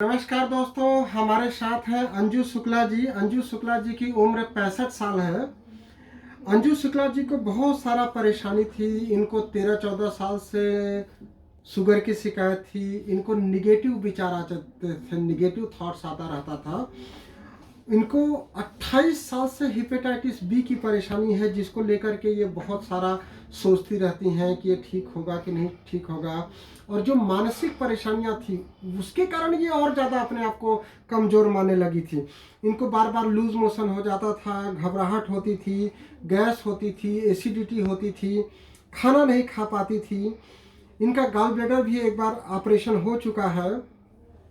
नमस्कार दोस्तों, हमारे साथ हैं अंजू शुक्ला जी। अंजू शुक्ला जी की उम्र 65 साल है। अंजू शुक्ला जी को बहुत सारा परेशानी थी। इनको 13-14 साल से शुगर की शिकायत थी। इनको निगेटिव विचार आते थे, निगेटिव थॉट्स आता रहता था। इनको 28 साल से हेपेटाइटिस बी की परेशानी है, जिसको लेकर के ये बहुत सारा सोचती रहती हैं कि ये ठीक होगा कि नहीं ठीक होगा। और जो मानसिक परेशानियां थी उसके कारण ये और ज़्यादा अपने आप को कमज़ोर मानने लगी थी। इनको बार बार लूज मोशन हो जाता था, घबराहट होती थी, गैस होती थी, एसिडिटी होती थी, खाना नहीं खा पाती थी। इनका गॉल ब्लैडर भी एक बार ऑपरेशन हो चुका है।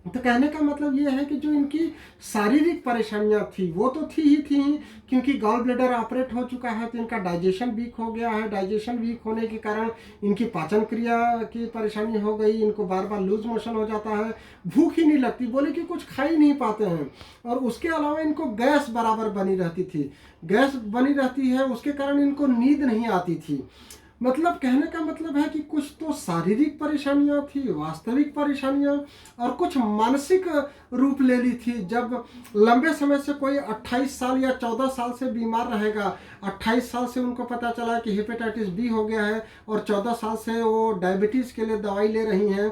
तो कहने का मतलब ये है कि जो इनकी शारीरिक परेशानियां थी वो तो थी ही थी, क्योंकि गॉल ब्लैडर ऑपरेट हो चुका है तो इनका डाइजेशन वीक हो गया है। डाइजेशन वीक होने के कारण इनकी पाचन क्रिया की परेशानी हो गई। इनको बार बार लूज मोशन हो जाता है, भूख ही नहीं लगती, बोले कि कुछ खा ही नहीं पाते हैं। और उसके अलावा इनको गैस बराबर बनी रहती थी, गैस बनी रहती है, उसके कारण इनको नींद नहीं आती थी। मतलब कहने का मतलब है कि कुछ तो शारीरिक परेशानियां थी, वास्तविक परेशानियां, और कुछ मानसिक रूप ले ली थी। जब लंबे समय से कोई 28 साल या 14 साल से बीमार रहेगा, 28 साल से उनको पता चला कि हेपेटाइटिस बी हो गया है और 14 साल से वो डायबिटीज़ के लिए दवाई ले रही हैं,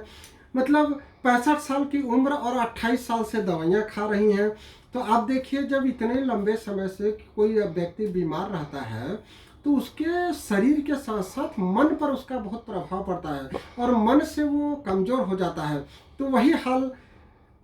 मतलब 65 साल की उम्र और 28 साल से दवाइयाँ खा रही हैं। तो आप देखिए, जब इतने लंबे समय से कोई व्यक्ति बीमार रहता है तो उसके शरीर के साथ साथ मन पर उसका बहुत प्रभाव पड़ता है और मन से वो कमज़ोर हो जाता है। तो वही हाल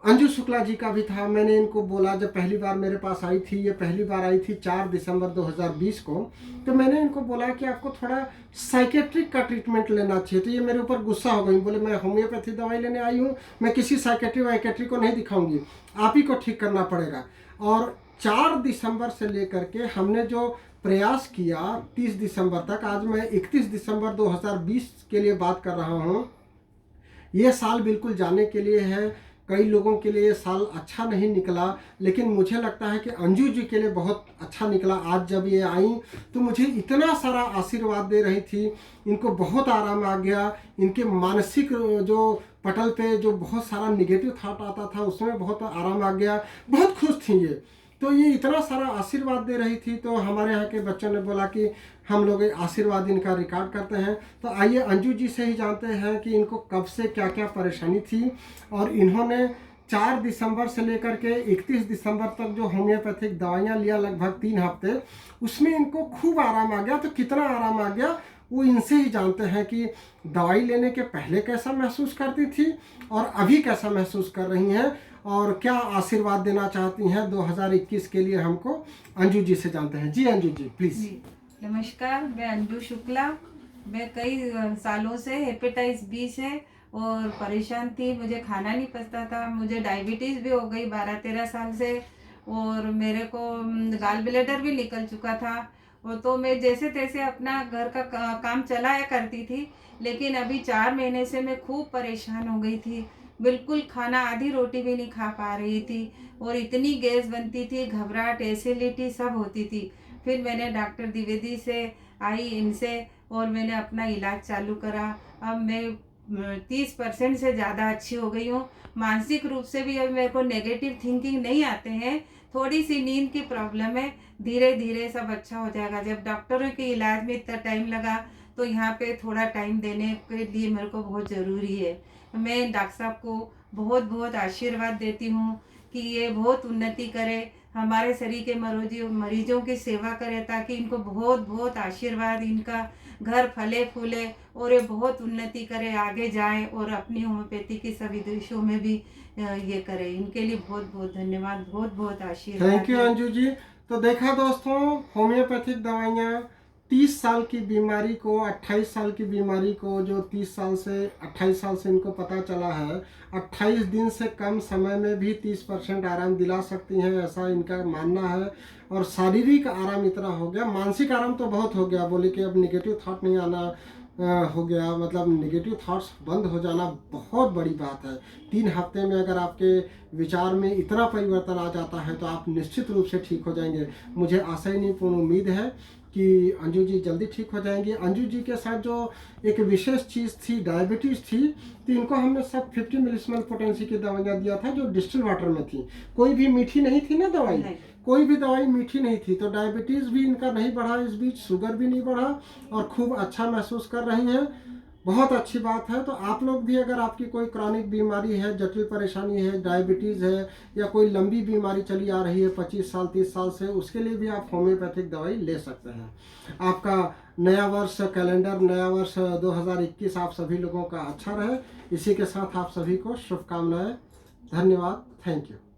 अंजू शुक्ला जी का भी था। मैंने इनको बोला, जब पहली बार मेरे पास आई थी, ये पहली बार आई थी 4 दिसंबर 2020 को, तो मैंने इनको बोला कि आपको थोड़ा साइकेट्रिक का ट्रीटमेंट लेना चाहिए। तो ये मेरे ऊपर गुस्सा हो गई, बोले मैं होम्योपैथी दवाई लेने आई हूँ, मैं किसी साइकेट्री वाइकेट्री को नहीं दिखाऊंगी, आप ही को ठीक करना पड़ेगा। और 4 दिसंबर से लेकर के हमने जो प्रयास किया 30 दिसंबर तक, आज मैं 31 दिसंबर 2020 के लिए बात कर रहा हूँ। ये साल बिल्कुल जाने के लिए है। कई लोगों के लिए ये साल अच्छा नहीं निकला, लेकिन मुझे लगता है कि अंजू जी के लिए बहुत अच्छा निकला। आज जब ये आई तो मुझे इतना सारा आशीर्वाद दे रही थी, इनको बहुत आराम आ गया। इनके मानसिक जो पटल पे जो बहुत सारा निगेटिव थॉट आता था उसमें बहुत आराम आ गया, बहुत खुश थी ये। तो ये इतना सारा आशीर्वाद दे रही थी, तो हमारे यहाँ के बच्चों ने बोला कि हम लोग आशीर्वाद इनका रिकॉर्ड करते हैं। तो आइए अंजू जी से ही जानते हैं कि इनको कब से क्या क्या परेशानी थी, और इन्होंने 4 दिसंबर से लेकर के 31 दिसंबर तक जो होम्योपैथिक दवाइयाँ लिया, लगभग 3 हफ्ते, उसमें इनको खूब आराम आ गया। तो कितना आराम आ गया वो इनसे ही जानते हैं कि दवाई लेने के पहले कैसा महसूस करती थी और अभी कैसा महसूस कर रही हैं, और क्या आशीर्वाद देना चाहती हैं 2021 के लिए हमको। अंजू जी से जानते हैं। जी अंजू जी प्लीज। जी नमस्कार, मैं अंजू शुक्ला। मैं कई सालों से हेपेटाइटिस बी से और परेशान थी। मुझे खाना नहीं पचता था, मुझे डायबिटीज़ भी हो गई 12-13 साल से, और मेरे को गॉल ब्लैडर भी निकल चुका था। और तो मैं जैसे तैसे अपना घर का काम चलाया करती थी, लेकिन अभी 4 महीने से मैं खूब परेशान हो गई थी। बिल्कुल खाना, आधी रोटी भी नहीं खा पा रही थी, और इतनी गैस बनती थी, घबराहट, एसिडिटी सब होती थी। फिर मैंने डॉक्टर द्विवेदी से आई, इनसे, और मैंने अपना इलाज चालू करा। अब मैं 30% से ज़्यादा अच्छी हो गई हूँ। मानसिक रूप से भी अब मेरे को नेगेटिव थिंकिंग नहीं आते हैं। थोड़ी सी नींद की प्रॉब्लम है, धीरे धीरे सब अच्छा हो जाएगा। जब डॉक्टरों के इलाज में इतना टाइम लगा, तो यहाँ पे थोड़ा टाइम देने के लिए मेरे को बहुत ज़रूरी है। मैं डॉक्टर साहब को बहुत बहुत आशीर्वाद देती हूँ कि ये बहुत उन्नति करे, हमारे शरीर के मरीजों की सेवा करे, ताकि इनको बहुत बहुत आशीर्वाद, इनका घर फले फूले और ये बहुत उन्नति करे, आगे जाए, और अपनी होम्योपैथी की सभी देशों में भी ये करे। इनके लिए बहुत बहुत धन्यवाद, बहुत बहुत आशीर्वाद थैंक यू है। अंजू जी। तो देखा दोस्तों, होम्योपैथिक दवाइयाँ 30 साल की बीमारी को, 28 साल की बीमारी को, जो 30 साल से 28 साल से इनको पता चला है, 28 दिन से कम समय में भी 30% आराम दिला सकती हैं, ऐसा इनका मानना है। और शारीरिक आराम इतना हो गया, मानसिक आराम तो बहुत हो गया, बोले कि अब निगेटिव थॉट नहीं आना हो गया। मतलब निगेटिव थॉट्स बंद हो जाना बहुत बड़ी बात है। 3 हफ्ते में अगर आपके विचार में इतना परिवर्तन आ जाता है तो आप निश्चित रूप से ठीक हो जाएंगे। मुझे आशा ही नहीं, पूर्ण उम्मीद है कि अंजू जी जल्दी ठीक हो जाएंगी। अंजू जी के साथ जो एक विशेष चीज़ थी, डायबिटीज़ थी, तो इनको हमने सब 50 मिलीस्मॉल पोटेंसी की दवाइयाँ दिया था जो डिस्टिल वाटर में थी। कोई भी मीठी नहीं थी ना दवाई, नहीं। कोई भी दवाई मीठी नहीं थी। तो डायबिटीज़ भी इनका नहीं बढ़ा इस बीच, शुगर भी नहीं बढ़ा और खूब अच्छा महसूस कर रही हैं। बहुत अच्छी बात है। तो आप लोग भी अगर आपकी कोई क्रॉनिक बीमारी है, जटिल परेशानी है, डायबिटीज़ है या कोई लंबी बीमारी चली आ रही है 25 साल 30 साल से, उसके लिए भी आप होम्योपैथिक दवाई ले सकते हैं। आपका नया वर्ष कैलेंडर, नया वर्ष 2021 आप सभी लोगों का अच्छा रहे। इसी के साथ आप सभी को शुभकामनाएं। धन्यवाद। Thank you.